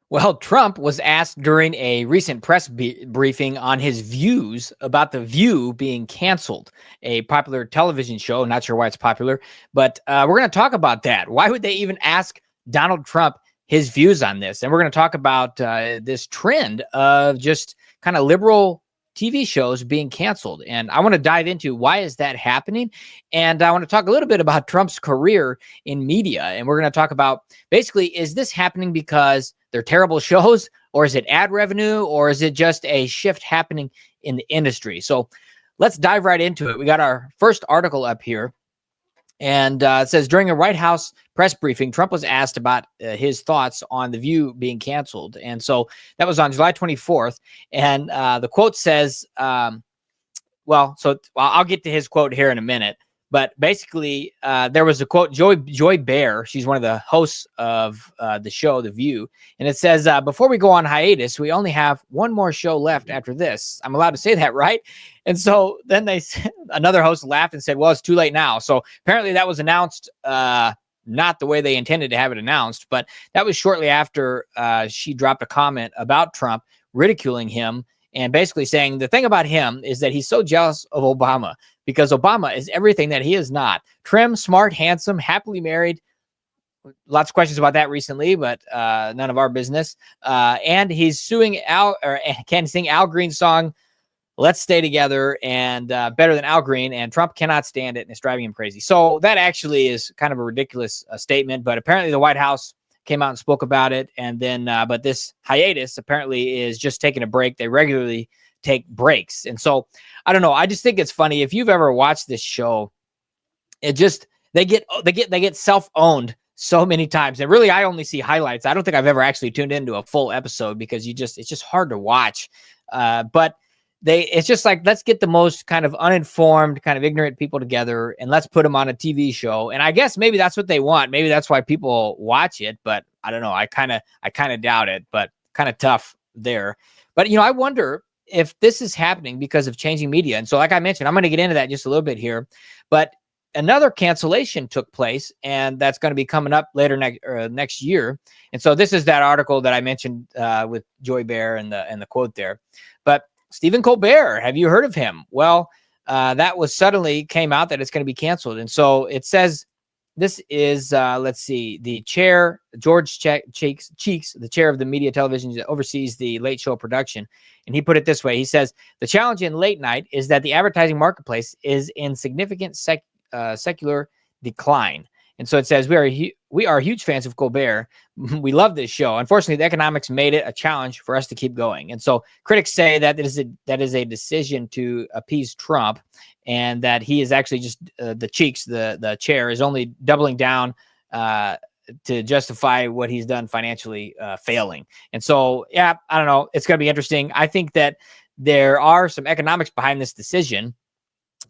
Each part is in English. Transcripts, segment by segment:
Well, Trump was asked during a recent press briefing on his views about The View being canceled, a popular television show. Not sure why it's popular, but we're going to talk about that. Why would they even ask Donald Trump his views on this? And we're going to talk about this trend of just kind of liberal TV shows being canceled. And I want to dive into why is that happening? And I want to talk a little bit about Trump's career in media. And we're going to talk about basically, is this happening because they're terrible shows, or is it ad revenue, or is it just a shift happening in the industry? So let's dive right into it. We got our first article up here. And it says, during a White House press briefing, Trump was asked about his thoughts on The View being canceled. And so that was on July 24th. And the quote says, I'll get to his quote here in a minute. But basically, there was a quote, Joy Behar. She's one of the hosts of the show, The View. And it says, before we go on hiatus, we only have one more show left after this. I'm allowed to say that, right? And so then another host laughed and said, well, it's too late now. So apparently that was announced not the way they intended to have it announced. But that was shortly after she dropped a comment about Trump, ridiculing him, and basically saying the thing about him is that he's so jealous of Obama because Obama is everything that he is not. Trim, smart, handsome, happily married. Lots of questions about that recently, but none of our business. And he's suing can sing Al Green's song, Let's Stay Together, and better than Al Green. And Trump cannot stand it, and it's driving him crazy. So that actually is kind of a ridiculous statement, but apparently the White House came out and spoke about it. And then, but this hiatus apparently is just taking a break. They regularly take breaks. And so I don't know. I just think it's funny. If you've ever watched this show, it just, they get self-owned so many times. And really, I only see highlights. I don't think I've ever actually tuned into a full episode because it's just hard to watch. But it's just like, let's get the most kind of uninformed, kind of ignorant people together and let's put them on a TV show. And I guess maybe that's what they want. Maybe that's why people watch it, but I don't know. I kind of doubt it, but kind of tough there. But, I wonder if this is happening because of changing media. And so, like I mentioned, I'm going to get into that just a little bit here, but another cancellation took place, and that's going to be coming up later next year. And so this is that article that I mentioned with Joy Behar and the quote there. But Stephen Colbert, have you heard of him? Well, that was suddenly came out that it's going to be canceled. And so it says, this is, let's see, the chair, George Cheeks, the chair of the media television that oversees the late show production. And he put it this way. He says, the challenge in late night is that the advertising marketplace is in significant secular decline. And so it says, we are huge fans of Colbert. We love this show. Unfortunately, the economics made it a challenge for us to keep going. And so critics say that that is a decision to appease Trump, and that he is actually just the Cheeks, the chair, is only doubling down to justify what he's done financially failing. And so, yeah, I don't know. It's going to be interesting. I think that there are some economics behind this decision.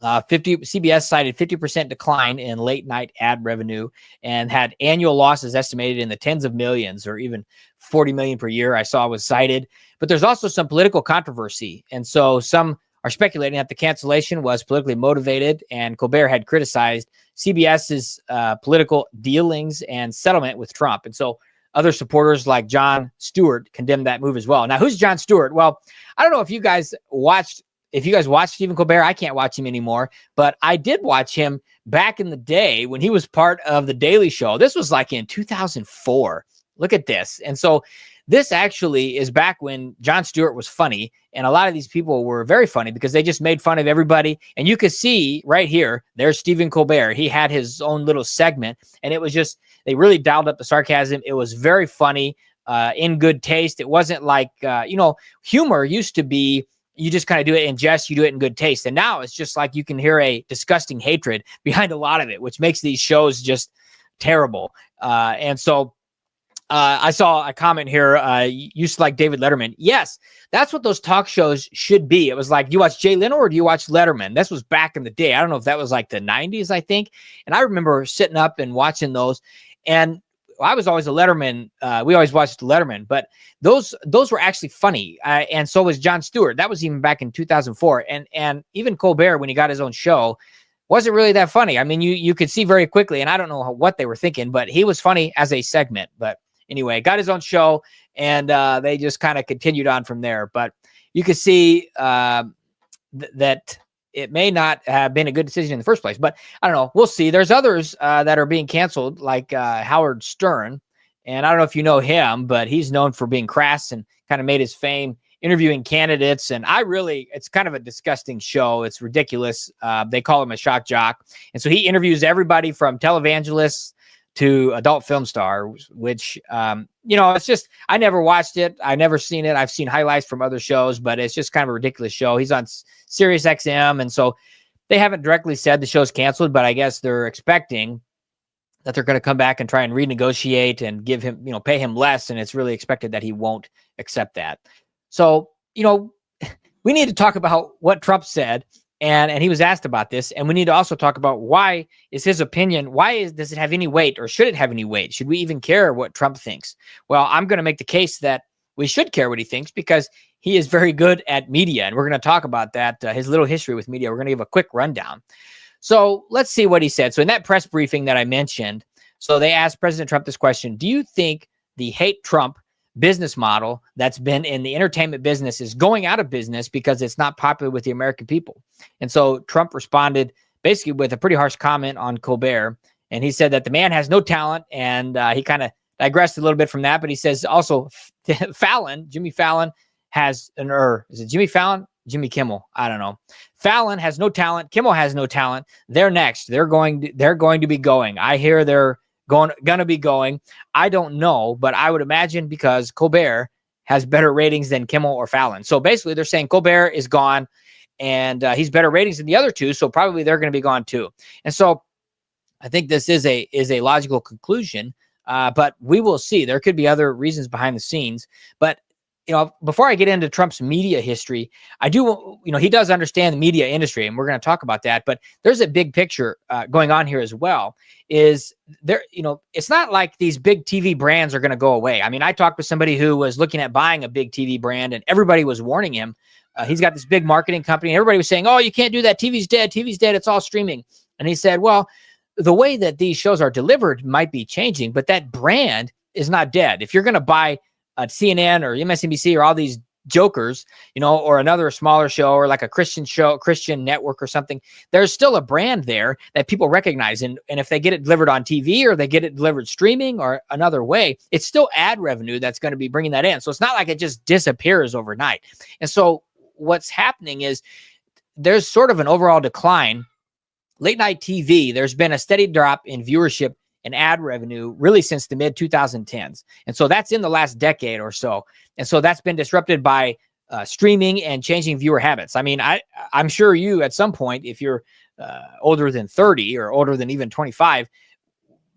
CBS cited 50% decline in late night ad revenue and had annual losses estimated in the tens of millions or even 40 million per year. I saw was cited, but there's also some political controversy. And so some are speculating that the cancellation was politically motivated, and Colbert had criticized CBS's political dealings and settlement with Trump. And so other supporters like Jon Stewart condemned that move as well. Now, who's Jon Stewart? Well, I don't know if you guys watched Stephen Colbert. I can't watch him anymore, but I did watch him back in the day when he was part of The Daily Show. This was like in 2004. Look at this. And so this actually is back when Jon Stewart was funny. And a lot of these people were very funny because they just made fun of everybody. And you could see right here, there's Stephen Colbert. He had his own little segment, and it was just, they really dialed up the sarcasm. It was very funny, in good taste. It wasn't like, humor used to be, you just kind of do it in jest, you do it in good taste. And now it's just like you can hear a disgusting hatred behind a lot of it, which makes these shows just terrible. And so I saw a comment here, used to like David Letterman. Yes, that's what those talk shows should be. It was like, do you watch Jay Leno or do you watch Letterman? This was back in the day. I don't know if that was like the 90s, I think. And I remember sitting up and watching those. And I was always a Letterman. We always watched Letterman, but those were actually funny. And so was Jon Stewart. That was even back in 2004. And even Colbert, when he got his own show, wasn't really that funny. I mean, you could see very quickly, and I don't know what they were thinking, but he was funny as a segment. But anyway, got his own show, And they just kind of continued on from there. But you could see that it may not have been a good decision in the first place. But I don't know. We'll see. There's others that are being canceled, like Howard Stern. And I don't know if you know him, but he's known for being crass and kind of made his fame interviewing candidates. And it's kind of a disgusting show. It's ridiculous. They call him a shock jock. And so he interviews everybody from televangelists to adult film stars, which, it's just, I never watched it. I never seen it. I've seen highlights from other shows, but it's just kind of a ridiculous show. He's on Sirius XM. And so they haven't directly said the show's canceled, but I guess they're expecting that they're going to come back and try and renegotiate and give him, pay him less. And it's really expected that he won't accept that. So, we need to talk about what Trump said, and he was asked about this, and we need to also talk about why is his opinion, does it have any weight, or should it have any weight? Should we even care what Trump thinks? Well, I'm going to make the case that we should care what he thinks because he is very good at media, and we're going to talk about that, his little history with media. We're going to give a quick rundown. So let's see what he said. So in that press briefing that I mentioned, so they asked President Trump this question: do you think the hate Trump business model that's been in the entertainment business is going out of business because it's not popular with the American people? And so Trump responded basically with a pretty harsh comment on Colbert. And he said that the man has no talent. And he kind of digressed a little bit from that. But he says also Jimmy Fallon is it Jimmy Fallon? Jimmy Kimmel. I don't know. Fallon has no talent. Kimmel has no talent. They're next. They're going to be going. I hear they're going to be going. I don't know, but I would imagine because Colbert has better ratings than Kimmel or Fallon. So basically they're saying Colbert is gone and he's better ratings than the other two. So probably they're going to be gone too. And so I think this is a logical conclusion, but we will see. There could be other reasons behind the scenes, but before I get into Trump's media history, I do, he does understand the media industry, and we're going to talk about that. But there's a big picture going on here as well. Is there, it's not like these big TV brands are going to go away. I mean, I talked with somebody who was looking at buying a big TV brand, and everybody was warning him. He's got this big marketing company, and everybody was saying, "Oh, you can't do that. TV's dead. TV's dead. It's all streaming." And he said, "Well, the way that these shows are delivered might be changing, but that brand is not dead. If you're going to buy CNN or MSNBC or all these jokers, or another smaller show or like a Christian network or something, there's still a brand there that people recognize. And if they get it delivered on TV or they get it delivered streaming or another way, it's still ad revenue that's going to be bringing that in. So it's not like it just disappears overnight. And so what's happening is there's sort of an overall decline. Late night TV, there's been a steady drop in viewership and ad revenue really since the mid 2010s. And so that's in the last decade or so. And so that's been disrupted by streaming and changing viewer habits. I mean, I'm sure you at some point, if you're older than 30 or older than even 25,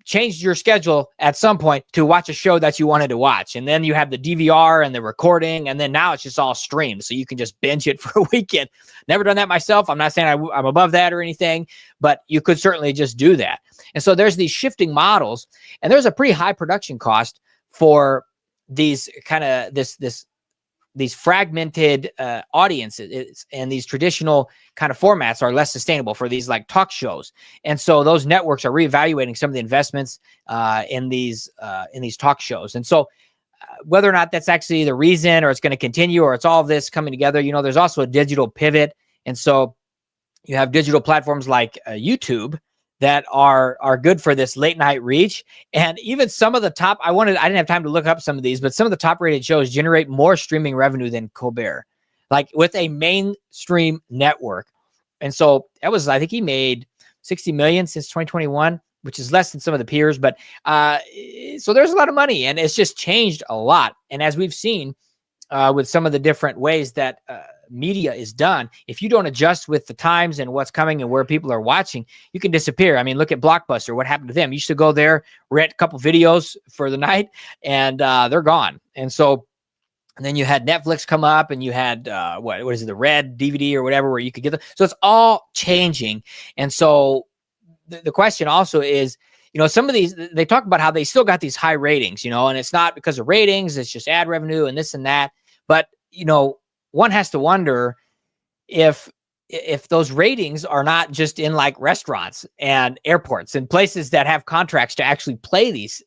changed your schedule at some point to watch a show that you wanted to watch. And then you have the DVR and the recording, and then now it's just all streamed. So you can just binge it for a weekend. Never done that myself. I'm not saying I'm above that or anything, but you could certainly just do that. And so there's these shifting models, and there's a pretty high production cost for these kind of these fragmented audiences, and these traditional kind of formats are less sustainable for these like talk shows. And so those networks are reevaluating some of the investments in these talk shows. And so whether or not that's actually the reason, or it's going to continue, or it's all of this coming together, there's also a digital pivot. And so you have digital platforms like YouTube that are good for this late night reach. And even some of the top, I didn't have time to look up some of these, but some of the top rated shows generate more streaming revenue than Colbert, like with a mainstream network. And so I think he made 60 million since 2021, which is less than some of the peers. But so there's a lot of money, and it's just changed a lot. And as we've seen with some of the different ways that media is done, if you don't adjust with the times and what's coming and where people are watching, you can disappear. I mean, look at Blockbuster. What happened to them? You used to go there, rent a couple videos for the night, and they're gone. And so and then you had Netflix come up, and you had what is it, the Red DVD or whatever, where you could get them. So it's all changing. And so the question also is, some of these, they talk about how they still got these high ratings, and it's not because of ratings, it's just ad revenue and this and that. But, one has to wonder if if those ratings are not just in like restaurants and airports and places that have contracts to actually play these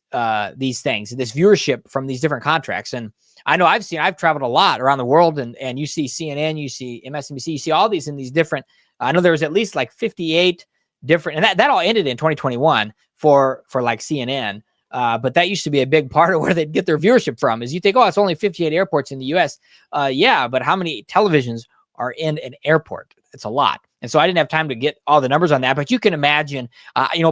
things, this viewership from these different contracts. And I know I've traveled a lot around the world, and you see CNN, you see MSNBC, you see all these in these different, I know there was at least like 58 different, and that all ended in 2021 for like CNN. But that used to be a big part of where they'd get their viewership from. Is you think, oh, it's only 58 airports in the US. Yeah, but how many televisions are in an airport? It's a lot. And so I didn't have time to get all the numbers on that, but you can imagine,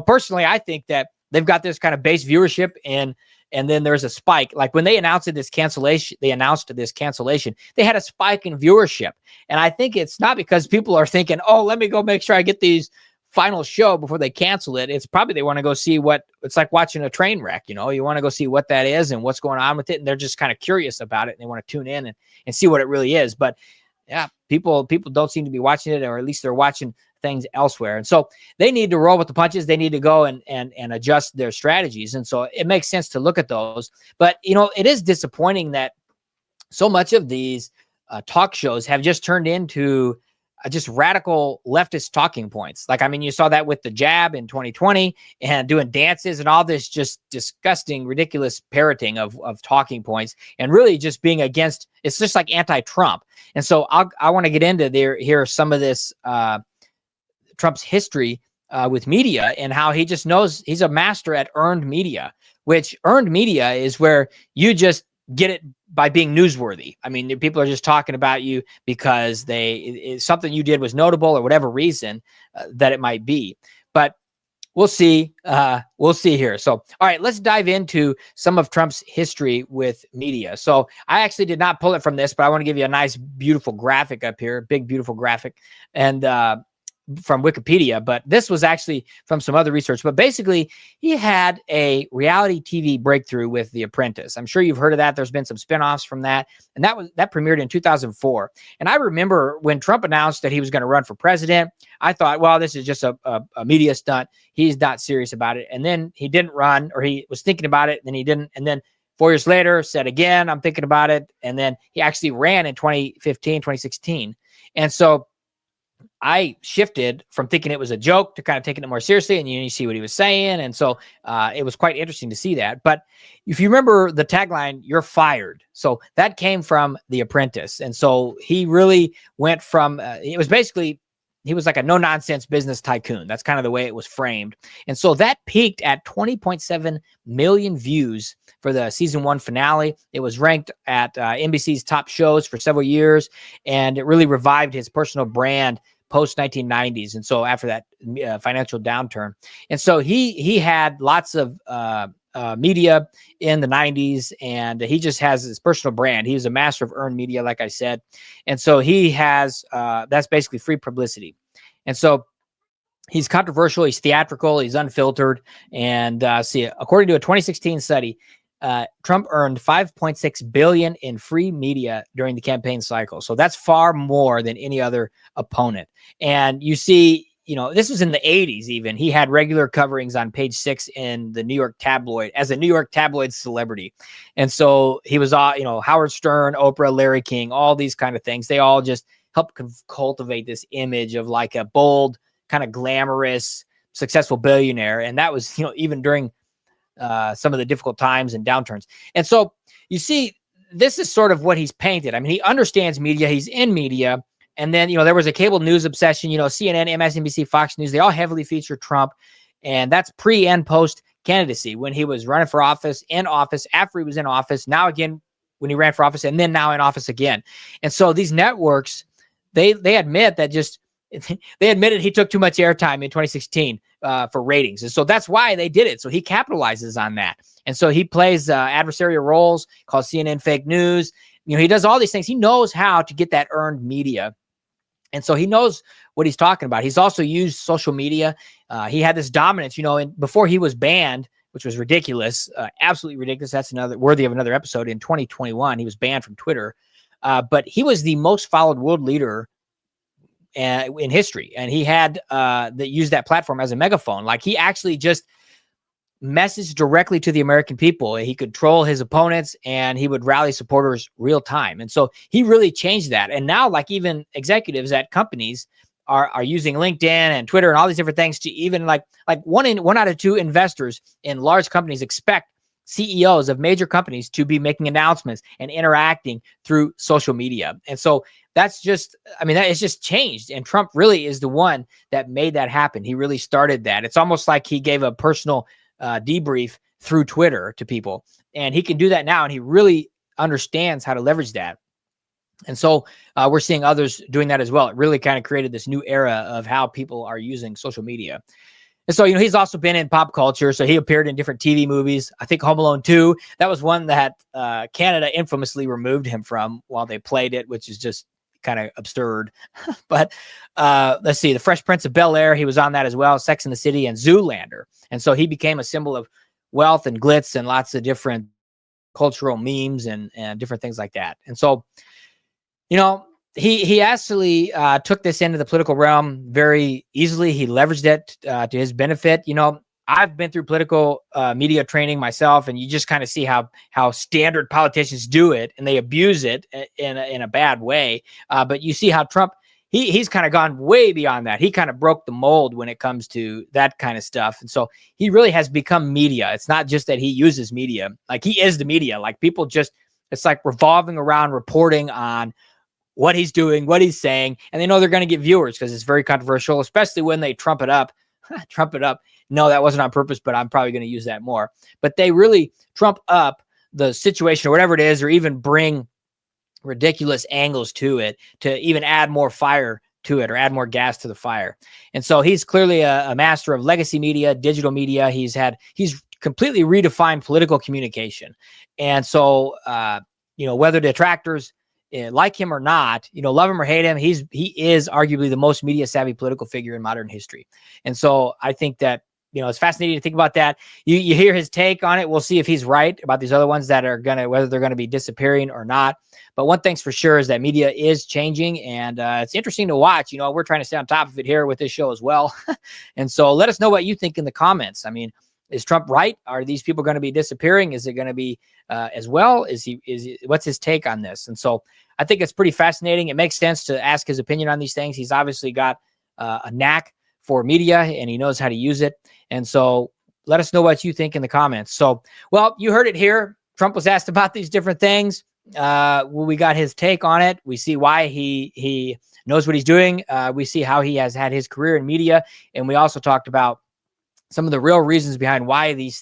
personally, I think that they've got this kind of base viewership, and then there's a spike. Like when they announced this cancellation, they had a spike in viewership. And I think it's not because people are thinking, oh, let me go make sure I get these final show before they cancel it. It's probably they want to go see what it's like watching a train wreck. You want to go see what that is and what's going on with it. And they're just kind of curious about it, and they want to tune in and see what it really is. But yeah, people don't seem to be watching it, or at least they're watching things elsewhere. And so they need to roll with the punches. They need to go and adjust their strategies. And so it makes sense to look at those. But, it is disappointing that so much of these talk shows have just turned into just radical leftist talking points. Like, I mean, you saw that with the jab in 2020 and doing dances and all this just disgusting, ridiculous parroting of talking points, and really just being against, it's just like anti-Trump. And so I want to get into here some of this Trump's history with media, and how he just knows he's a master at earned media, which earned media is where you just get it by being newsworthy. I mean, people are just talking about you because something you did was notable, or whatever reason that it might be. But we'll see. We'll see here. So, all right, let's dive into some of Trump's history with media. So I actually did not pull it from this, but I want to give you a nice, beautiful graphic up here, big, beautiful graphic. And from Wikipedia, but this was actually from some other research. But basically, he had a reality TV breakthrough with The Apprentice. I'm sure you've heard of that. There's been some spinoffs from that, and that premiered in 2004. And I remember when Trump announced that he was going to run for president, I thought, well, this is just a media stunt. He's not serious about it. And then he didn't run, or he was thinking about it, and then he didn't. And then 4 years later, said again, I'm thinking about it. And then he actually ran in 2015, 2016. And so I shifted from thinking it was a joke to kind of taking it more seriously, and you see what he was saying. And so it was quite interesting to see that. But if you remember the tagline, "You're fired." So that came from The Apprentice. And so he really went from, it was basically, he was like a no-nonsense business tycoon. That's kind of the way it was framed. And so that peaked at 20.7 million views for the season 1 finale. It was ranked at NBC's top shows for several years, and it really revived his personal brand post 1990s. And so after that financial downturn. And so he had lots of media in the 90s, and he just has his personal brand. He was a master of earned media, like I said. And so he has, that's basically free publicity. And so he's controversial, he's theatrical, he's unfiltered. And according to a 2016 study, Trump earned $5.6 billion in free media during the campaign cycle. So that's far more than any other opponent. And you see, this was in the 80s even. He had regular coverings on Page 6 in the New York tabloid as a New York tabloid celebrity. And so he was, Howard Stern, Oprah, Larry King, all these kind of things. They all just helped cultivate this image of like a bold, kind of glamorous, successful billionaire. And that was, even during some of the difficult times and downturns. And so you see, this is sort of what he's painted. I mean, he understands media. He's in media. And then, there was a cable news obsession, CNN, MSNBC, Fox News, they all heavily feature Trump. And that's pre and post candidacy, when he was running for office, in office, after he was in office, now again, when he ran for office, and then now in office again. And so these networks, they admit that they admitted he took too much airtime in 2016 for ratings. And so that's why they did it. So he capitalizes on that. And so he plays adversarial roles, calls CNN fake news. He does all these things. He knows how to get that earned media. And so he knows what he's talking about. He's also used social media. He had this dominance, and before he was banned, which was ridiculous, absolutely ridiculous. That's worthy of another episode. In 2021, he was banned from Twitter. But he was the most followed world leader in history. And he had that used that platform as a megaphone. Like, he actually just messaged directly to the American people. He could troll his opponents, and he would rally supporters real time. And so he really changed that. And now, like, even executives at companies are using LinkedIn and Twitter and all these different things to even like one out of two investors in large companies expect CEOs of major companies to be making announcements and interacting through social media. And so that's just, I mean, that it's just changed. And Trump really is the one that made that happen. He really started that. It's almost like he gave a personal debrief through Twitter to people. And he can do that now. And he really understands how to leverage that. And so we're seeing others doing that as well. It really kind of created this new era of how people are using social media. And so, he's also been in pop culture. So he appeared in different TV movies. I think Home Alone 2, that was one that Canada infamously removed him from while they played it, which is just kind of absurd. But let's see, The Fresh Prince of Bel-Air, he was on that as well, Sex and the City, and Zoolander. And so he became a symbol of wealth and glitz and lots of different cultural memes and different things like that. And so, he actually took this into the political realm very easily. He leveraged it to his benefit. I've been through political media training myself, and you just kind of see how standard politicians do it, and they abuse it in a bad way. But you see how Trump, he's kind of gone way beyond that. He kind of broke the mold when it comes to that kind of stuff. And so he really has become media. It's not just that he uses media. Like, he is the media. Like, people just, it's like revolving around reporting on what he's doing, what he's saying, and they know they're going to get viewers because it's very controversial, especially when they trump it up. No, that wasn't on purpose, but I'm probably going to use that more. But they really trump up the situation or whatever it is, or even bring ridiculous angles to it to even add more fire to it or add more gas to the fire. And so he's clearly a master of legacy media, digital media. He's completely redefined political communication. And so, whether detractors like him or not, love him or hate him, he is arguably the most media savvy political figure in modern history. And so I think that, it's fascinating to think about that. You hear his take on it. We'll see if he's right about these other ones that are whether they're going to be disappearing or not. But one thing's for sure is that media is changing, and it's interesting to watch. We're trying to stay on top of it here with this show as well. And so let us know what you think in the comments. I mean, is Trump right? Are these people going to be disappearing? Is it going to be as well? What's his take on this? And so I think it's pretty fascinating. It makes sense to ask his opinion on these things. He's obviously got a knack for media, and he knows how to use it. And so let us know what you think in the comments. So, well, you heard it here. Trump was asked about these different things. We got his take on it. We see why he knows what he's doing. We see how he has had his career in media. And we also talked about some of the real reasons behind why these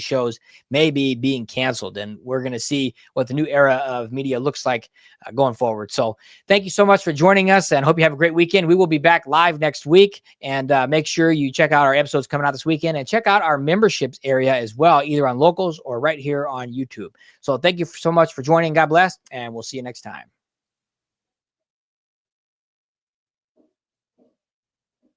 shows may be being canceled. And we're going to see what the new era of media looks like going forward. So thank you so much for joining us, and hope you have a great weekend. We will be back live next week, and make sure you check out our episodes coming out this weekend, and check out our memberships area as well, either on Locals or right here on YouTube. So thank you so much for joining. God bless, and we'll see you next time.